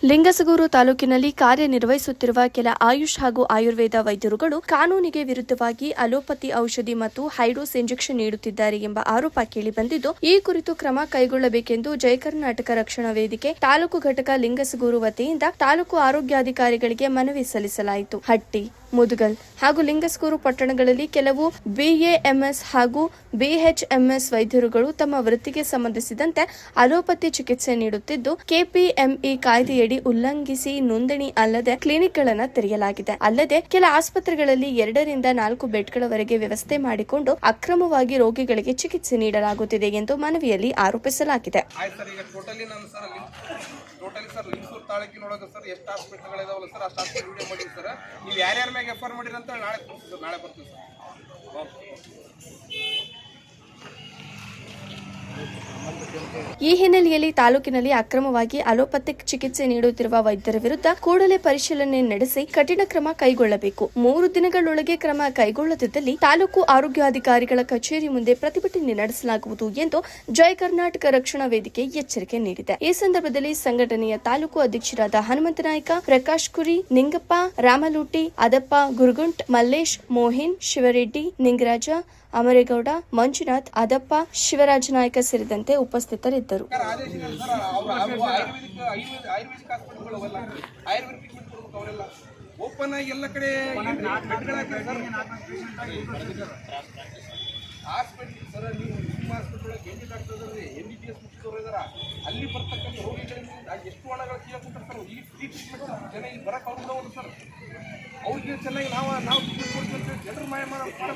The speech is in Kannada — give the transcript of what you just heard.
ಲಿಂಗಸಗೂರು ತಾಲೂಕಿನಲ್ಲಿ ಕಾರ್ಯನಿರ್ವಹಿಸುತ್ತಿರುವ ಕೆಲ ಆಯುಷ್ ಹಾಗೂ ಆಯುರ್ವೇದ ವೈದ್ಯರುಗಳು ಕಾನೂನಿಗೆ ವಿರುದ್ಧವಾಗಿ ಅಲೋಪತಿ ಔಷಧಿ ಮತ್ತು ಹೈಡೋಸ್ ಇಂಜೆಕ್ಷನ್ ನೀಡುತ್ತಿದ್ದಾರೆ ಎಂಬ ಆರೋಪ ಕೇಳಿಬಂದಿದ್ದು, ಈ ಕುರಿತು ಕ್ರಮ ಕೈಗೊಳ್ಳಬೇಕೆಂದು ಜಯ ಕರ್ನಾಟಕ ರಕ್ಷಣಾ ವೇದಿಕೆ ತಾಲೂಕು ಘಟಕ ಲಿಂಗಸಗೂರು ವತಿಯಿಂದ ತಾಲೂಕು ಆರೋಗ್ಯಾಧಿಕಾರಿಗಳಿಗೆ ಮನವಿ ಸಲ್ಲಿಸಲಾಯಿತು. ಹಟ್ಟಿ, ಮುದಗಲ್ ಹಾಗೂ ಲಿಂಗಸಗೂರು ಪಟ್ಟಣಗಳಲ್ಲಿ ಕೆಲವು ಬಿಎಎಂಎಸ್ ಹಾಗೂ ಬಿಎಚ್ಎಂಎಸ್ ವೈದ್ಯರುಗಳು ತಮ್ಮ ವೃತ್ತಿಗೆ ಸಂಬಂಧಿಸಿದಂತೆ ಅಲೋಪತಿ ಚಿಕಿತ್ಸೆ ನೀಡುತ್ತಿದ್ದು, ಕೆಪಿಎಂಇ ಕಾಯ್ದೆಯಡಿ ಉಲ್ಲಂಘಿಸಿ ನೋಂದಣಿ ಅಲ್ಲದೆ ಕ್ಲಿನಿಕ್ಗಳನ್ನು ತೆರೆಯಲಾಗಿದೆ. ಅಲ್ಲದೆ ಕೆಲ ಆಸ್ಪತ್ರೆಗಳಲ್ಲಿ 2 ರಿಂದ 4 ಬೆಡ್ಗಳವರೆಗೆ ವ್ಯವಸ್ಥೆ ಮಾಡಿಕೊಂಡು ಅಕ್ರಮವಾಗಿ ರೋಗಿಗಳಿಗೆ ಚಿಕಿತ್ಸೆ ನೀಡಲಾಗುತ್ತಿದೆ ಎಂದು ಮನವಿಯಲ್ಲಿ ಆರೋಪಿಸಲಾಗಿದೆ. ಟೋಟಲಿ ಸರ್ ಲಿಂಗಸೂರು ತಾಲೂಕಿನೊಳಗೆ ಸರ್ ಎಷ್ಟು ಹಾಸ್ಪಿಟಲ್ಗಳಿದಾವಲ್ಲ ಸರ್ ಅಷ್ಟು ಹಾಸ್ಪಿಟಲ್ ವಿಡಿಯೋ ಮಾಡಿ ಸರ್ ನೀವು ಯಾರ್ಯಾರ ಮ್ಯಾಗ ಎಫ್ ಆರ್ ಮಾಡಿರಿ ಅಂತ ನಾಳೆ ಬರ್ತೀವಿ ಸರ್. ಈ ಹಿನ್ನೆಲೆಯಲ್ಲಿ ತಾಲೂಕಿನಲ್ಲಿ ಅಕ್ರಮವಾಗಿ ಅಲೋಪತಿಕ್ ಚಿಕಿತ್ಸೆ ನೀಡುತ್ತಿರುವ ವೈದ್ಯರ ವಿರುದ್ಧ ಕೂಡಲೇ ಪರಿಶೀಲನೆ ನಡೆಸಿ ಕಠಿಣ ಕ್ರಮ ಕೈಗೊಳ್ಳಬೇಕು. 3 ದಿನಗಳೊಳಗೆ ಕ್ರಮ ಕೈಗೊಳ್ಳದಿದ್ದಲ್ಲಿ ತಾಲೂಕು ಆರೋಗ್ಯಾಧಿಕಾರಿಗಳ ಕಚೇರಿ ಮುಂದೆ ಪ್ರತಿಭಟನೆ ನಡೆಸಲಾಗುವುದು ಎಂದು ಜಯ ಕರ್ನಾಟಕ ರಕ್ಷಣಾ ವೇದಿಕೆ ಎಚ್ಚರಿಕೆ ನೀಡಿದೆ. ಈ ಸಂದರ್ಭದಲ್ಲಿ ಸಂಘಟನೆಯ ತಾಲೂಕು ಅಧ್ಯಕ್ಷರಾದ ಹನುಮಂತನಾಯ್ಕ, ಪ್ರಕಾಶ್ ಕುರಿ, ನಿಂಗಪ್ಪ, ರಾಮಲೂಟಿ, ಅದಪ್ಪ, ಗುರುಗುಂಟ್, ಮಲ್ಲೇಶ್, ಮೋಹಿನ್, ಶಿವರೆಡ್ಡಿ, ನಿಂಗರಾಜ, ಅಮರೇಗೌಡ, ಮಂಜುನಾಥ್, ಅದಪ್ಪ, ಶಿವರಾಜ ನಾಯ್ಕ ಸೇರಿದಂತೆ ಉಪಸ್ಥಿತರಿದ್ದರು. ಓಪನ್ ಆಗಿ ಎಲ್ಲ ಕಡೆ ಹಾಸ್ಪಿಟಲ್ ಸರ್, ನೀವು ನಿಮ್ಮ ಹಾಸ್ಪಿಟಲ್ ಎಲ್ಲಿ ಡಾಕ್ಟರ್ MBBS ಮುಗಿದವರು ಇದಾರ, ಅಲ್ಲಿ ಬರ್ತಕ್ಕಂಥ ರೋಗಿಗಳಿಗೆ ಎಷ್ಟು ಹಣಗಳು ಕೇಳ್ಕೊತಾರೆ ಸರ್. ಈ ಫ್ರೀ ಟ್ರೀಟ್ಮೆಂಟ್ ಜನ ಇಲ್ಲಿ ಬರಕ್ಕೆ ಅವ್ರು ಸರ್, ಅವ್ರಿಗೆ ಚೆನ್ನಾಗಿ ನಾವು ಟ್ರೀಟ್ಮೆಂಟ್ ಕೊಡ್ತೀವಿ ಅಂತ ಜನರು ಮಾಯ ಮಾಡ್ತಾರೆ.